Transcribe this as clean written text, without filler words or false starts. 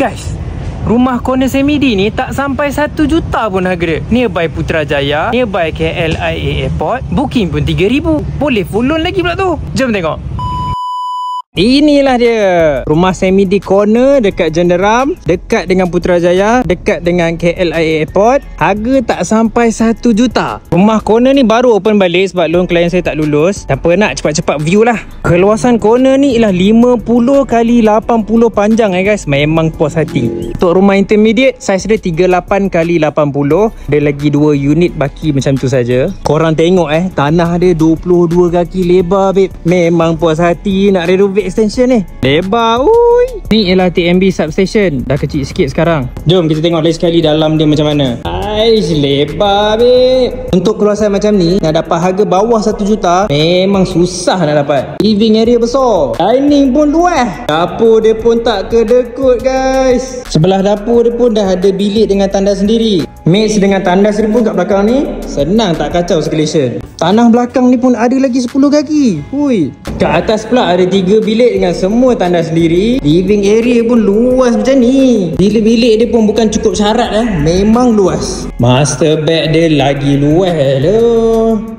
Guys, rumah corner Semidi ni tak sampai 1 juta pun harga dia. Nearby Putrajaya, nearby KLIA Airport. Booking pun 3,000. Boleh full loan lagi pula tu. Jom tengok. Inilah dia, rumah Semidi corner dekat Jenderam, dekat dengan Putrajaya, dekat dengan KLIA Airport. Harga tak sampai 1 juta. Rumah corner ni baru open balik sebab loan klien saya tak lulus. Tak apa, nak cepat-cepat view lah. Keluasan corner ni ialah 50 x 80 panjang guys. Memang puas hati. Untuk rumah intermediate, saiz dia 38 x 80. Ada lagi 2 unit baki macam tu saja. Korang tengok tanah dia 22 kaki lebar babe. Memang puas hati nak renovate extension ni. Lebar ui. Ni ialah TMB substation. Dah kecil sikit sekarang. Jom kita tengok lagi sekali dalam dia macam mana. Aish, lebar babe. Untuk keluasan macam ni, nak dapat harga bawah 1 juta memang susah nak dapat. Living area besar, dining pun luas, dapur dia pun tak kedekut guys. Sebelah dapur dia pun dah ada bilik dengan tandas sendiri. Mix dengan tandas dia pun kat belakang ni. Senang tak kacau circulation. Tanah belakang ni pun ada lagi 10 kaki. Hui. Kat atas pula ada 3 bilik dengan semua tandas sendiri. Living area pun luas macam ni. Bilik-bilik dia pun bukan cukup syarat memang luas. Master bed dia lagi luas loh.